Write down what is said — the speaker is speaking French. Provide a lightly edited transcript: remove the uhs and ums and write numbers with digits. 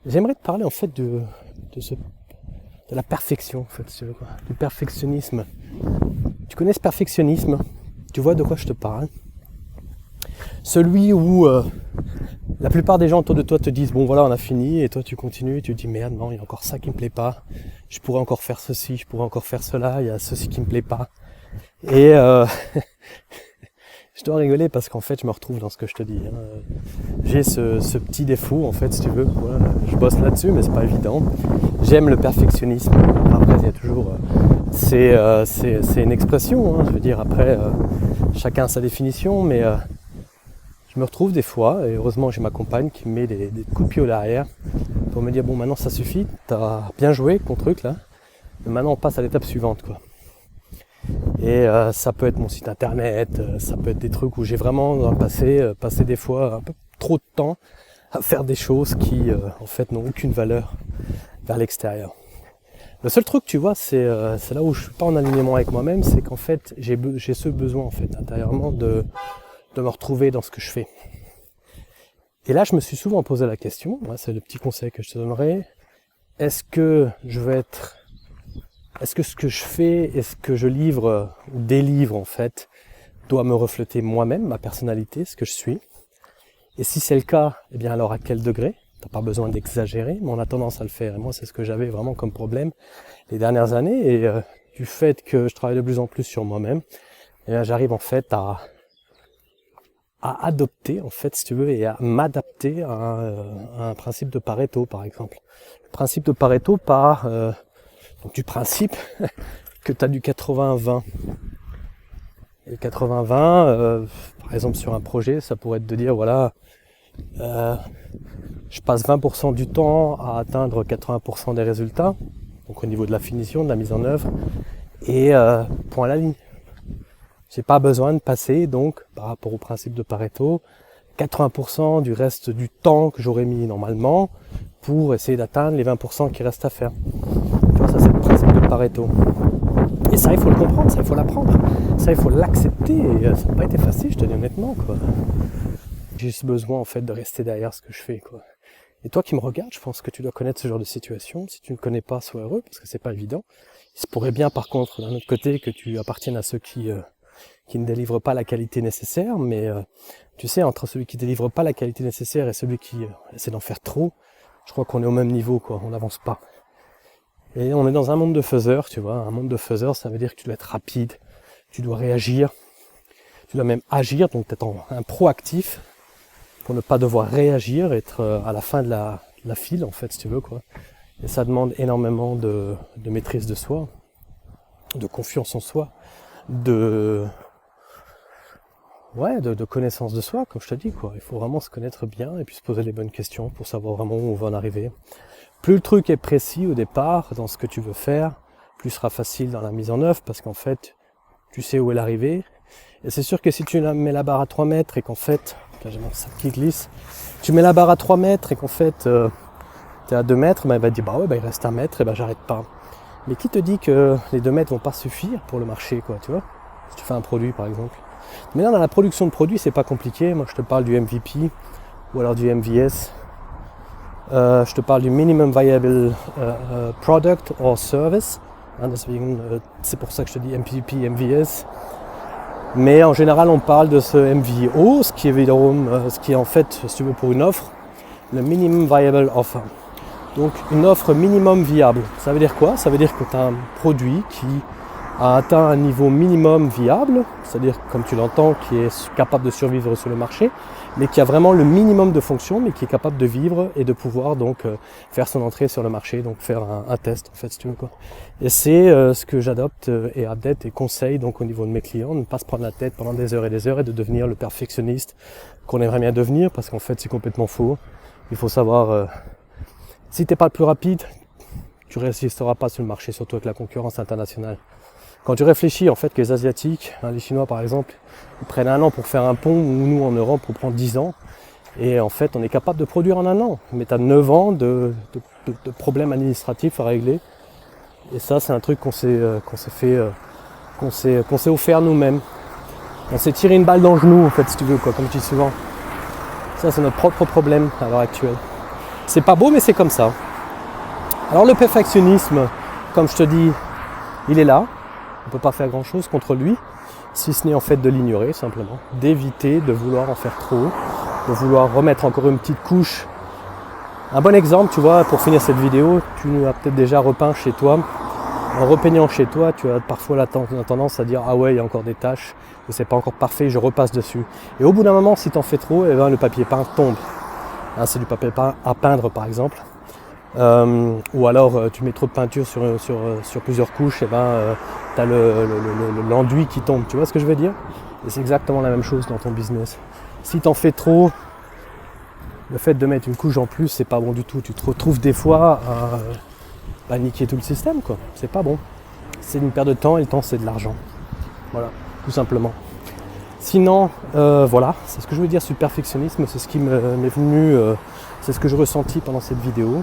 J'aimerais te parler en fait de la perfection, en fait, si tu veux, quoi. Du perfectionnisme. Tu connais ce perfectionnisme? Tu vois de quoi je te parle? Celui où la plupart des gens autour de toi te disent bon voilà on a fini, et toi tu continues et tu te dis merde non, il y a encore ça qui me plaît pas, je pourrais encore faire ceci, je pourrais encore faire cela, il y a ceci qui me plaît pas. Et je dois rigoler parce qu'en fait je me retrouve dans ce que je te dis, hein. J'ai ce petit défaut en fait, si tu veux, quoi. Je bosse là-dessus mais c'est pas évident. J'aime le perfectionnisme. Après il y a toujours c'est une expression, hein, je veux dire, après chacun a sa définition, mais je me retrouve des fois, et heureusement j'ai ma compagne qui me met des coups de pied au derrière pour me dire bon maintenant ça suffit, t'as bien joué ton truc là, mais maintenant on passe à l'étape suivante, quoi. Et ça peut être mon site internet, ça peut être des trucs où j'ai vraiment dans le passé passé des fois un peu trop de temps à faire des choses qui en fait n'ont aucune valeur vers l'extérieur. Le seul truc, tu vois, c'est là où je suis pas en alignement avec moi-même, c'est qu'en fait j'ai ce besoin en fait intérieurement de me retrouver dans ce que je fais. Et là je me suis souvent posé la question, c'est le petit conseil que je te donnerai, est-ce que ce que je fais et ce que je livre ou délivre en fait doit me refléter moi-même, ma personnalité, ce que je suis? Et si c'est le cas, eh bien alors à quel degré? T'as pas besoin d'exagérer, mais on a tendance à le faire. Et moi c'est ce que j'avais vraiment comme problème les dernières années, et du fait que je travaille de plus en plus sur moi-même, eh bien j'arrive en fait à adopter en fait, si tu veux, et à m'adapter à un principe de Pareto par exemple. Le principe de Pareto part donc du principe que tu as du 80-20. Et le 80-20, par exemple sur un projet, ça pourrait être de dire voilà, je passe 20% du temps à atteindre 80% des résultats, donc au niveau de la finition, de la mise en œuvre, et point à la ligne. J'ai pas besoin de passer, donc, par rapport au principe de Pareto, 80% du reste du temps que j'aurais mis normalement pour essayer d'atteindre les 20% qui restent à faire. Tu vois, ça c'est le principe de Pareto. Et ça, il faut le comprendre, ça, il faut l'apprendre. Ça, il faut l'accepter. Et ça n'a pas été facile, je te dis honnêtement, quoi. J'ai ce besoin, en fait, de rester derrière ce que je fais, quoi. Et toi qui me regardes, je pense que tu dois connaître ce genre de situation. Si tu ne connais pas, sois heureux, parce que c'est pas évident. Il se pourrait bien, par contre, d'un autre côté, que tu appartiennes à ceux qui ne délivre pas la qualité nécessaire, mais tu sais, entre celui qui délivre pas la qualité nécessaire et celui qui essaie d'en faire trop, je crois qu'on est au même niveau, quoi, on n'avance pas. Et on est dans un monde de faiseurs, tu vois, un monde de faiseurs, ça veut dire que tu dois être rapide, tu dois réagir, tu dois même agir, donc être un proactif, pour ne pas devoir réagir, être à la fin de la file, en fait, si tu veux, quoi. Et ça demande énormément de maîtrise de soi, de confiance en soi, de connaissance de soi, comme je te dis, quoi. Il faut vraiment se connaître bien et puis se poser les bonnes questions pour savoir vraiment où on va en arriver. Plus le truc est précis au départ dans ce que tu veux faire, plus ce sera facile dans la mise en œuvre, parce qu'en fait, tu sais où est l'arrivée. Et c'est sûr que si tu mets la barre à 3 mètres et qu'en fait, là j'ai mon sac qui glisse, tu mets la barre à 3 mètres et qu'en fait, tu es à 2 mètres, il va te dire, il reste 1 mètre, et j'arrête pas. Mais qui te dit que les 2 mètres vont pas suffire pour le marché, quoi, tu vois? Si tu fais un produit, par exemple. Mais là, dans la production de produits, c'est pas compliqué. Moi, je te parle du MVP ou alors du MVS. Je te parle du Minimum Viable Product or Service. C'est pour ça que je te dis MVP, MVS. Mais en général, on parle de ce MVO, ce qui est en fait, si tu veux, pour une offre, le Minimum Viable Offer. Donc une offre minimum viable. Ça veut dire quoi? Ça veut dire que tu as un produit qui a atteint un niveau minimum viable, c'est-à-dire comme tu l'entends, qui est capable de survivre sur le marché, mais qui a vraiment le minimum de fonctions, mais qui est capable de vivre et de pouvoir donc faire son entrée sur le marché, donc faire un test en fait, si tu veux, quoi. Et c'est ce que j'adopte et adepte et conseille donc au niveau de mes clients, de ne pas se prendre la tête pendant des heures et de devenir le perfectionniste qu'on aimerait bien devenir, parce qu'en fait c'est complètement faux. Il faut savoir, si t'es pas le plus rapide, tu résisteras pas sur le marché, surtout avec la concurrence internationale. Quand tu réfléchis en fait que les Asiatiques, les Chinois par exemple, ils prennent 1 an pour faire un pont, ou nous en Europe on prend 10 ans, et en fait on est capable de produire en 1 an, mais tu as 9 ans de problèmes administratifs à régler, et ça c'est un truc qu'on s'est offert nous-mêmes. On s'est tiré une balle dans le genou en fait, si tu veux, quoi, comme je dis souvent. Ça c'est notre propre problème à l'heure actuelle. C'est pas beau, mais c'est comme ça. Alors le perfectionnisme, comme je te dis, il est là. On ne peut pas faire grand chose contre lui, si ce n'est en fait de l'ignorer simplement, d'éviter de vouloir en faire trop, de vouloir remettre encore une petite couche. Un bon exemple, tu vois, pour finir cette vidéo, tu as peut-être déjà repeint chez toi. En repeignant chez toi, tu as parfois la tendance à dire « Ah ouais, il y a encore des taches, c'est pas encore parfait, je repasse dessus. » Et au bout d'un moment, si tu en fais trop, eh ben, le papier peint tombe. Hein, c'est du papier peint à peindre par exemple. Ou alors tu mets trop de peinture sur plusieurs couches, et ben, tu as l'enduit qui tombe. Tu vois ce que je veux dire? Et c'est exactement la même chose dans ton business. Si tu en fais trop, le fait de mettre une couche en plus, c'est pas bon du tout. Tu te retrouves des fois à niquer tout le système, quoi. C'est pas bon. C'est une perte de temps et le temps, c'est de l'argent. Voilà, tout simplement. Sinon, voilà, c'est ce que je veux dire sur le perfectionnisme. C'est ce qui m'est venu, c'est ce que je ressentis pendant cette vidéo.